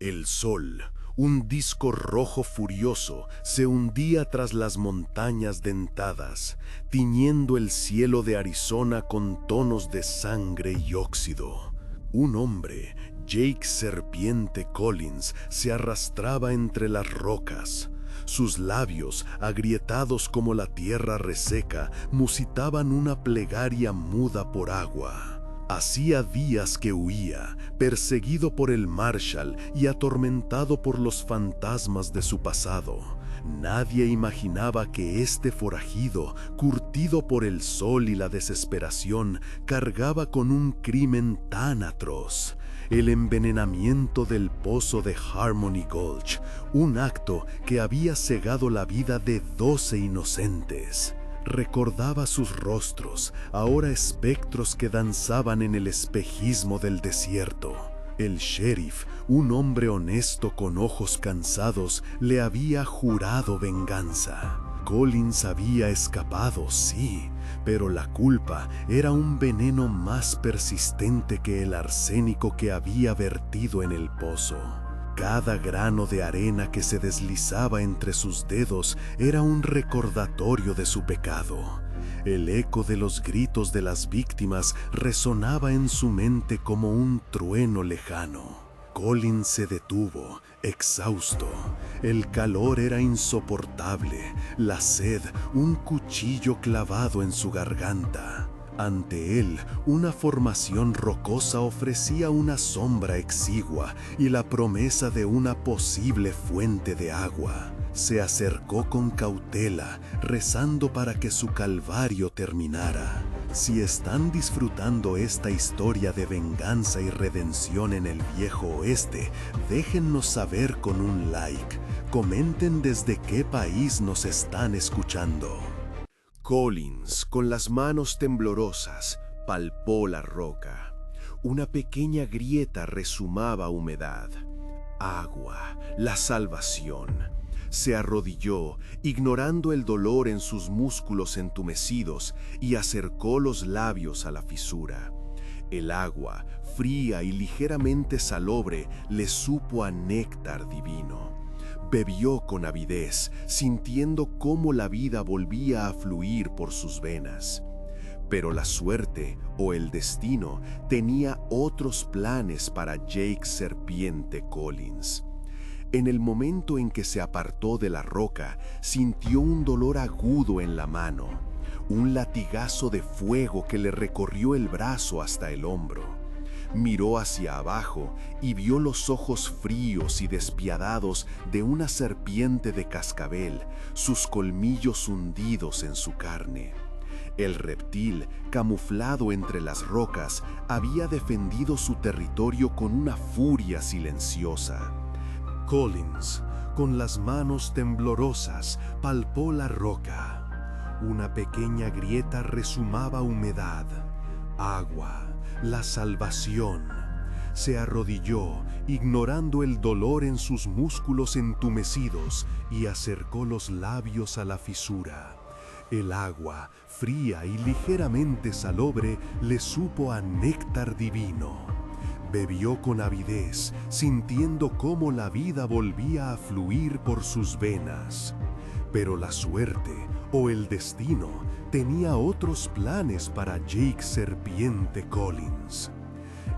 El sol, un disco rojo furioso, se hundía tras las montañas dentadas, tiñendo el cielo de Arizona con tonos de sangre y óxido. Un hombre, Jake Serpiente Collins, se arrastraba entre las rocas. Sus labios, agrietados como la tierra reseca, musitaban una plegaria muda por agua. Hacía días que huía, perseguido por el Marshal y atormentado por los fantasmas de su pasado. Nadie imaginaba que este forajido, curtido por el sol y la desesperación, cargaba con un crimen tan atroz: el envenenamiento del pozo de Harmony Gulch, un acto que había cegado la vida de 12 inocentes. Recordaba sus rostros, ahora espectros que danzaban en el espejismo del desierto. El sheriff, un hombre honesto con ojos cansados, le había jurado venganza. Collins había escapado, sí, pero la culpa era un veneno más persistente que el arsénico que había vertido en el pozo. Cada grano de arena que se deslizaba entre sus dedos era un recordatorio de su pecado. El eco de los gritos de las víctimas resonaba en su mente como un trueno lejano. Collins se detuvo, exhausto. El calor era insoportable, la sed un cuchillo clavado en su garganta. Ante él, una formación rocosa ofrecía una sombra exigua y la promesa de una posible fuente de agua. Se acercó con cautela, rezando para que su calvario terminara. Si están disfrutando esta historia de venganza y redención en el viejo oeste, déjennos saber con un like. Comenten desde qué país nos están escuchando. Collins, con las manos temblorosas, palpó la roca. Una pequeña grieta rezumaba humedad. Agua, la salvación. Se arrodilló, ignorando el dolor en sus músculos entumecidos, y acercó los labios a la fisura. El agua, fría y ligeramente salobre, le supo a néctar divino. Bebió con avidez, sintiendo cómo la vida volvía a fluir por sus venas. Pero la suerte o el destino tenía otros planes para Jake Serpiente Collins. En el momento en que se apartó de la roca, sintió un dolor agudo en la mano, un latigazo de fuego que le recorrió el brazo hasta el hombro. Miró hacia abajo y vio los ojos fríos y despiadados de una serpiente de cascabel, sus colmillos hundidos en su carne. El reptil, camuflado entre las rocas, había defendido su territorio con una furia silenciosa. Collins, con las manos temblorosas, palpó la roca. Una pequeña grieta rezumaba humedad, agua, la salvación. Se arrodilló, ignorando el dolor en sus músculos entumecidos, y acercó los labios a la fisura. El agua, fría y ligeramente salobre, le supo a néctar divino. Bebió con avidez, sintiendo cómo la vida volvía a fluir por sus venas. Pero la suerte o el destino tenía otros planes para Jake Serpiente Collins.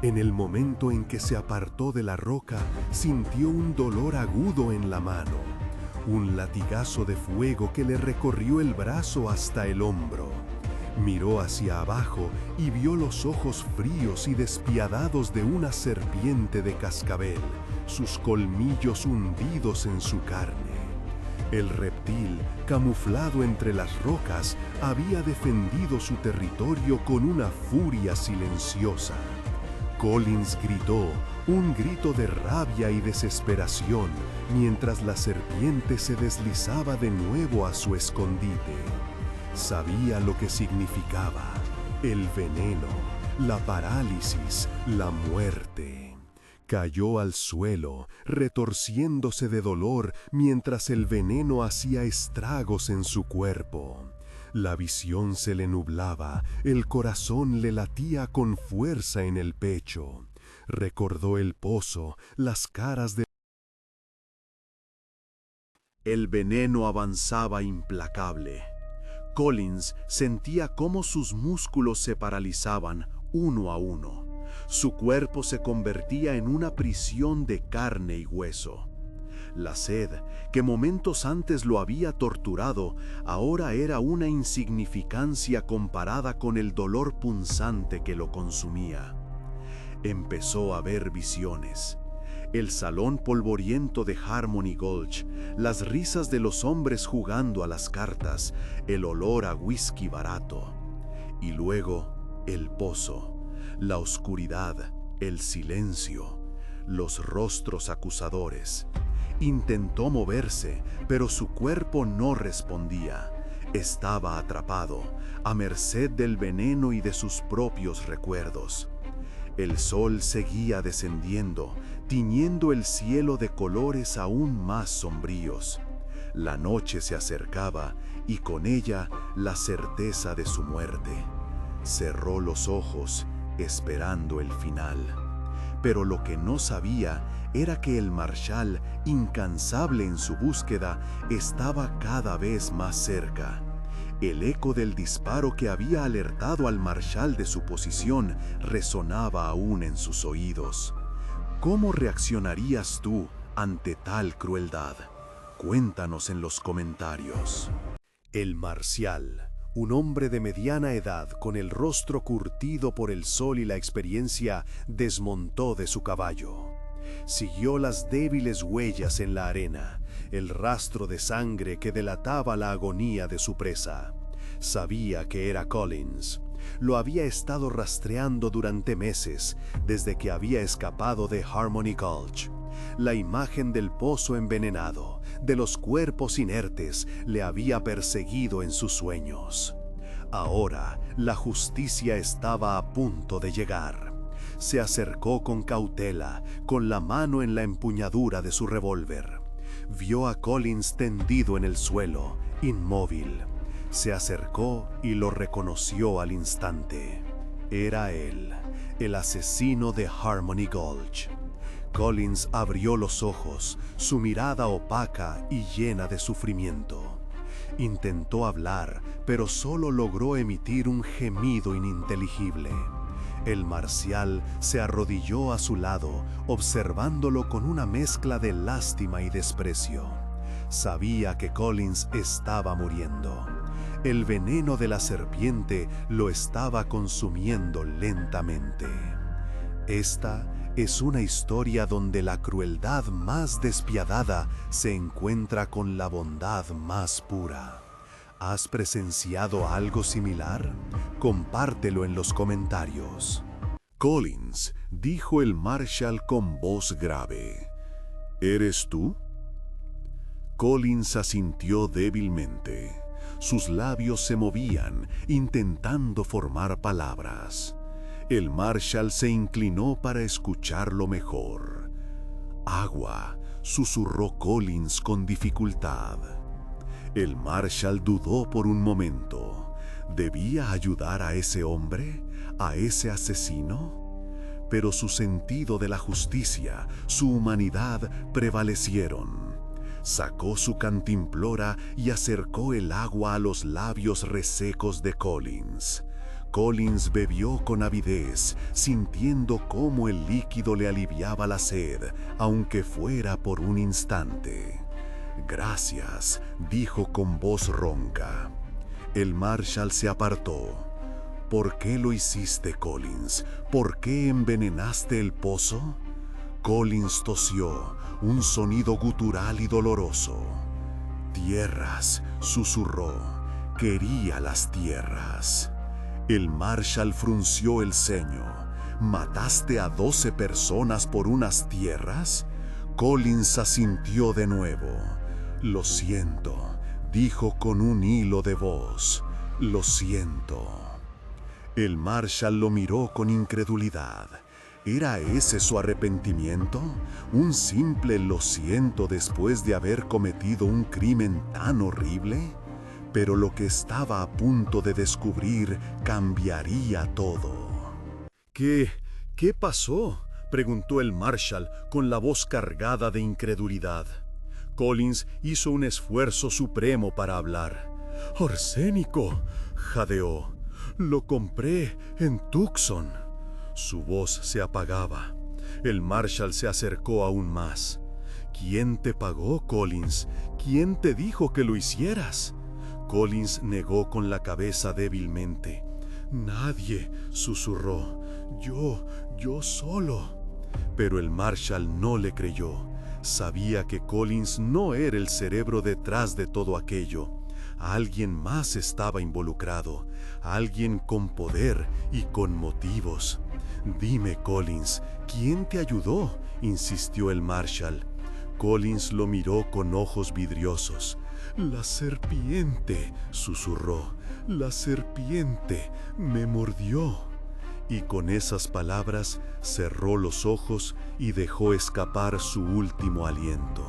En el momento en que se apartó de la roca, sintió un dolor agudo en la mano, un latigazo de fuego que le recorrió el brazo hasta el hombro. Miró hacia abajo y vio los ojos fríos y despiadados de una serpiente de cascabel, sus colmillos hundidos en su carne. El reptil, camuflado entre las rocas, había defendido su territorio con una furia silenciosa. Collins gritó, un grito de rabia y desesperación, mientras la serpiente se deslizaba de nuevo a su escondite. Sabía lo que significaba: el veneno, la parálisis, la muerte. Cayó al suelo, retorciéndose de dolor mientras el veneno hacía estragos en su cuerpo. La visión se le nublaba, el corazón le latía con fuerza en el pecho. Recordó el pozo, las caras de El veneno avanzaba implacable. Collins sentía cómo sus músculos se paralizaban uno a uno. Su cuerpo se convertía en una prisión de carne y hueso. La sed, que momentos antes lo había torturado, ahora era una insignificancia comparada con el dolor punzante que lo consumía. Empezó a ver visiones. El salón polvoriento de Harmony Gulch, las risas de los hombres jugando a las cartas, el olor a whisky barato. Y luego, el pozo, la oscuridad, el silencio, los rostros acusadores. Intentó moverse, pero su cuerpo no respondía. Estaba atrapado, a merced del veneno y de sus propios recuerdos. El sol seguía descendiendo, tiñendo el cielo de colores aún más sombríos. La noche se acercaba y con ella la certeza de su muerte. Cerró los ojos, esperando el final. Pero lo que no sabía era que el marshal, incansable en su búsqueda, estaba cada vez más cerca. El eco del disparo que había alertado al marshal de su posición resonaba aún en sus oídos. ¿Cómo reaccionarías tú ante tal crueldad? Cuéntanos en los comentarios. El marcial, un hombre de mediana edad con el rostro curtido por el sol y la experiencia, desmontó de su caballo. Siguió las débiles huellas en la arena, el rastro de sangre que delataba la agonía de su presa. Sabía que era Collins. Lo había estado rastreando durante meses, desde que había escapado de Harmony Gulch. La imagen del pozo envenenado, de los cuerpos inertes, le había perseguido en sus sueños. Ahora, la justicia estaba a punto de llegar. Se acercó con cautela, con la mano en la empuñadura de su revólver. Vio a Collins tendido en el suelo, inmóvil. Se acercó y lo reconoció al instante. Era él, el asesino de Harmony Gulch. Collins abrió los ojos, su mirada opaca y llena de sufrimiento. Intentó hablar, pero solo logró emitir un gemido ininteligible. El marcial se arrodilló a su lado, observándolo con una mezcla de lástima y desprecio. Sabía que Collins estaba muriendo. El veneno de la serpiente lo estaba consumiendo lentamente. Esta es una historia donde la crueldad más despiadada se encuentra con la bondad más pura. ¿Has presenciado algo similar? Compártelo en los comentarios. Collins, dijo el marshal con voz grave. ¿Eres tú? Collins asintió débilmente. Sus labios se movían, intentando formar palabras. El marshal se inclinó para escucharlo mejor. «Agua», susurró Collins con dificultad. El marshal dudó por un momento. ¿Debía ayudar a ese hombre? ¿A ese asesino? Pero su sentido de la justicia, su humanidad prevalecieron. Sacó su cantimplora y acercó el agua a los labios resecos de Collins. Collins bebió con avidez, sintiendo cómo el líquido le aliviaba la sed, aunque fuera por un instante. «Gracias», dijo con voz ronca. El marshal se apartó. «¿Por qué lo hiciste, Collins? ¿Por qué envenenaste el pozo?» Collins tosió, un sonido gutural y doloroso. «Tierras», susurró. «Quería las tierras». El marshal frunció el ceño. «¿Mataste a 12 personas por unas tierras?» Collins asintió de nuevo. «Lo siento», dijo con un hilo de voz. «Lo siento». El marshal lo miró con incredulidad. ¿Era ese su arrepentimiento? ¿Un simple lo siento después de haber cometido un crimen tan horrible? Pero lo que estaba a punto de descubrir cambiaría todo. ¿Qué pasó?», preguntó el marshal con la voz cargada de incredulidad. Collins hizo un esfuerzo supremo para hablar. «Arsénico», jadeó. «Lo compré en Tucson». Su voz se apagaba. El Marshal se acercó aún más. «¿Quién te pagó, Collins? ¿Quién te dijo que lo hicieras?» Collins negó con la cabeza débilmente. «Nadie», susurró. Yo solo». Pero el Marshal no le creyó. Sabía que Collins no era el cerebro detrás de todo aquello. Alguien más estaba involucrado, alguien con poder y con motivos. «Dime, Collins, ¿quién te ayudó?», insistió el Marshal. Collins lo miró con ojos vidriosos. «La serpiente», susurró. «La serpiente me mordió». Y con esas palabras cerró los ojos y dejó escapar su último aliento.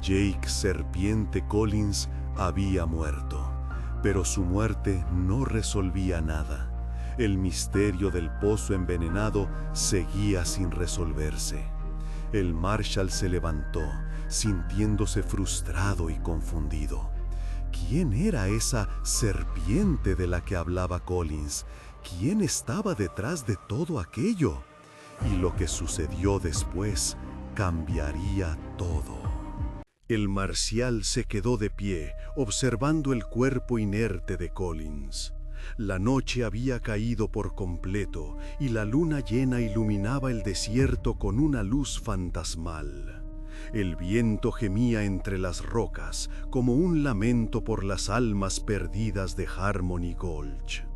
Jake Serpiente Collins había muerto, pero su muerte no resolvía nada. El misterio del pozo envenenado seguía sin resolverse. El Marshal se levantó, sintiéndose frustrado y confundido. ¿Quién era esa serpiente de la que hablaba Collins? ¿Quién estaba detrás de todo aquello? Y lo que sucedió después cambiaría todo. El marcial se quedó de pie, observando el cuerpo inerte de Collins. La noche había caído por completo y la luna llena iluminaba el desierto con una luz fantasmal. El viento gemía entre las rocas como un lamento por las almas perdidas de Harmony Gulch.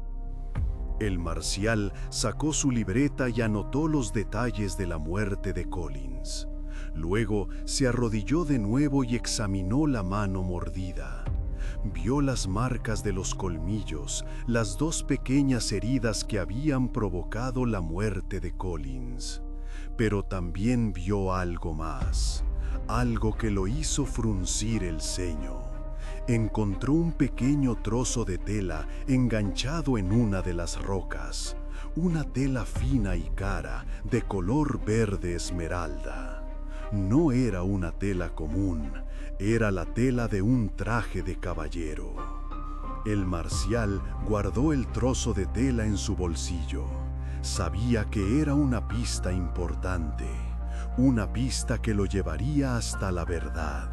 El marcial sacó su libreta y anotó los detalles de la muerte de Collins. Luego se arrodilló de nuevo y examinó la mano mordida. Vio las marcas de los colmillos, las dos pequeñas heridas que habían provocado la muerte de Collins. Pero también vio algo más, algo que lo hizo fruncir el ceño. Encontró un pequeño trozo de tela enganchado en una de las rocas, una tela fina y cara de color verde esmeralda. No era una tela común, era la tela de un traje de caballero. El marcial guardó el trozo de tela en su bolsillo. Sabía que era una pista importante, una pista que lo llevaría hasta la verdad.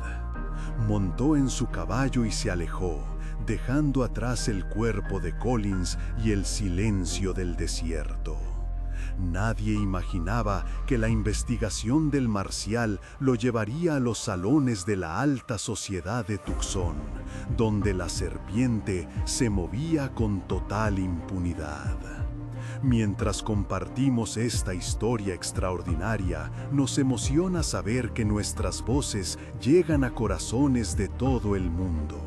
Montó en su caballo y se alejó, dejando atrás el cuerpo de Collins y el silencio del desierto. Nadie imaginaba que la investigación del marcial lo llevaría a los salones de la alta sociedad de Tucson, donde la serpiente se movía con total impunidad. Mientras compartimos esta historia extraordinaria, nos emociona saber que nuestras voces llegan a corazones de todo el mundo.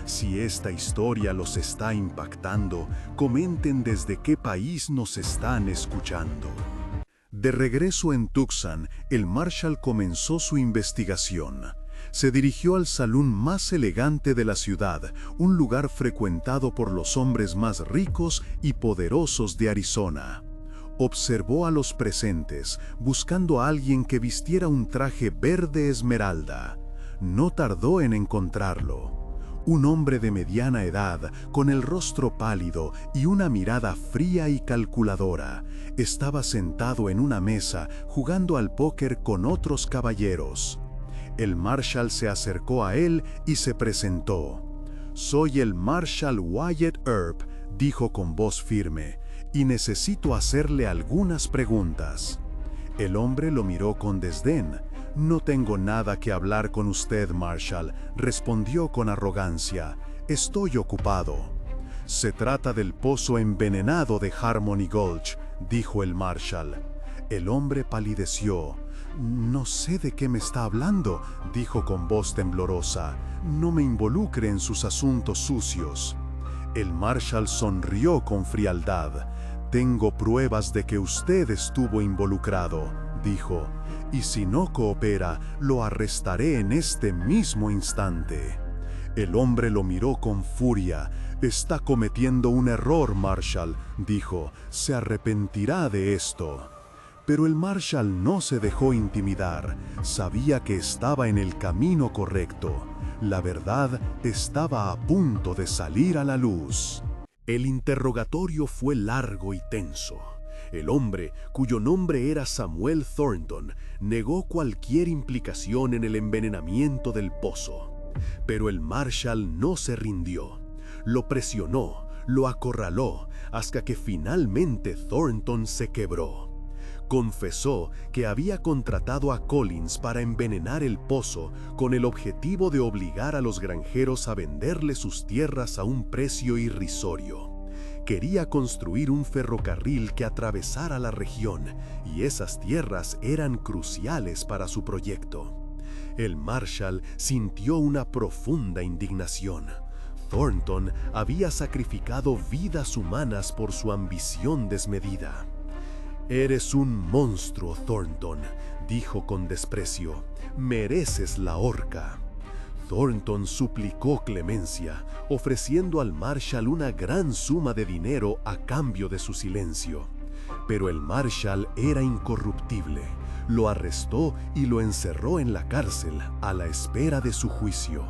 Si esta historia los está impactando, comenten desde qué país nos están escuchando. De regreso en Tucson, el Marshal comenzó su investigación. Se dirigió al salón más elegante de la ciudad, un lugar frecuentado por los hombres más ricos y poderosos de Arizona. Observó a los presentes, buscando a alguien que vistiera un traje verde esmeralda. No tardó en encontrarlo. Un hombre de mediana edad, con el rostro pálido y una mirada fría y calculadora, estaba sentado en una mesa jugando al póker con otros caballeros. El Marshal se acercó a él y se presentó. «Soy el Marshal Wyatt Earp», dijo con voz firme, «y necesito hacerle algunas preguntas». El hombre lo miró con desdén. «No tengo nada que hablar con usted, Marshal», respondió con arrogancia. «Estoy ocupado». «Se trata del pozo envenenado de Harmony Gulch», dijo el Marshal. El hombre palideció. «No sé de qué me está hablando», dijo con voz temblorosa. «No me involucre en sus asuntos sucios». El Marshal sonrió con frialdad. «Tengo pruebas de que usted estuvo involucrado», dijo. «Y si no coopera, lo arrestaré en este mismo instante». El hombre lo miró con furia. «Está cometiendo un error, Marshal», dijo. «Se arrepentirá de esto». Pero el Marshal no se dejó intimidar, sabía que estaba en el camino correcto. La verdad estaba a punto de salir a la luz. El interrogatorio fue largo y tenso. El hombre, cuyo nombre era Samuel Thornton, negó cualquier implicación en el envenenamiento del pozo. Pero el Marshal no se rindió. Lo presionó, lo acorraló, hasta que finalmente Thornton se quebró. Confesó que había contratado a Collins para envenenar el pozo con el objetivo de obligar a los granjeros a venderle sus tierras a un precio irrisorio. Quería construir un ferrocarril que atravesara la región, y esas tierras eran cruciales para su proyecto. El Marshal sintió una profunda indignación. Thornton había sacrificado vidas humanas por su ambición desmedida. «Eres un monstruo, Thornton», dijo con desprecio. «Mereces la horca». Thornton suplicó clemencia, ofreciendo al Marshal una gran suma de dinero a cambio de su silencio. Pero el Marshal era incorruptible. Lo arrestó y lo encerró en la cárcel a la espera de su juicio.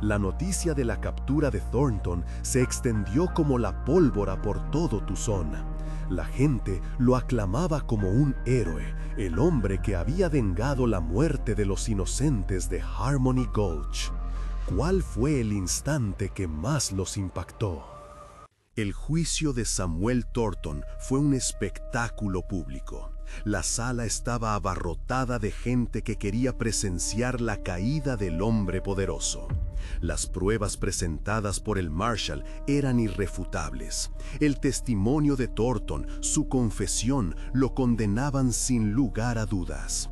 La noticia de la captura de Thornton se extendió como la pólvora por todo Tucson. La gente lo aclamaba como un héroe, el hombre que había vengado la muerte de los inocentes de Harmony Gulch. ¿Cuál fue el instante que más los impactó? El juicio de Samuel Thornton fue un espectáculo público. La sala estaba abarrotada de gente que quería presenciar la caída del hombre poderoso. Las pruebas presentadas por el Marshal eran irrefutables. El testimonio de Thornton, su confesión, lo condenaban sin lugar a dudas.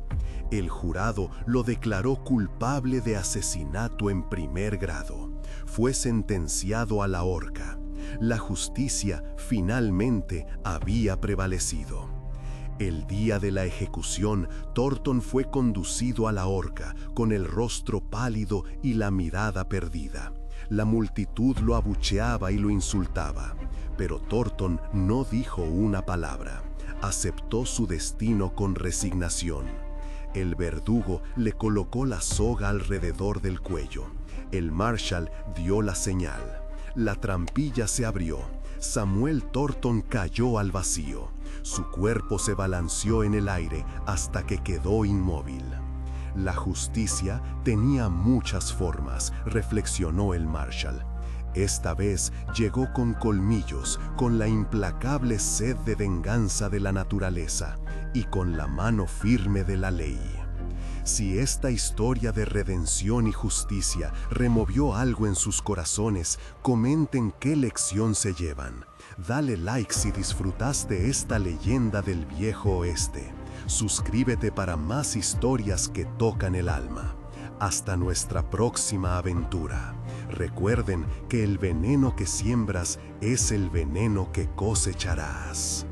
El jurado lo declaró culpable de asesinato en primer grado. Fue sentenciado a la horca. La justicia finalmente había prevalecido. El día de la ejecución, Thornton fue conducido a la horca, con el rostro pálido y la mirada perdida. La multitud lo abucheaba y lo insultaba, pero Thornton no dijo una palabra. Aceptó su destino con resignación. El verdugo le colocó la soga alrededor del cuello. El Marshal dio la señal. La trampilla se abrió. Samuel Thornton cayó al vacío. Su cuerpo se balanceó en el aire hasta que quedó inmóvil. La justicia tenía muchas formas, reflexionó el Marshal. Esta vez llegó con colmillos, con la implacable sed de venganza de la naturaleza y con la mano firme de la ley. Si esta historia de redención y justicia removió algo en sus corazones, comenten qué lección se llevan. Dale like si disfrutaste esta leyenda del viejo oeste. Suscríbete para más historias que tocan el alma. Hasta nuestra próxima aventura. Recuerden que el veneno que siembras es el veneno que cosecharás.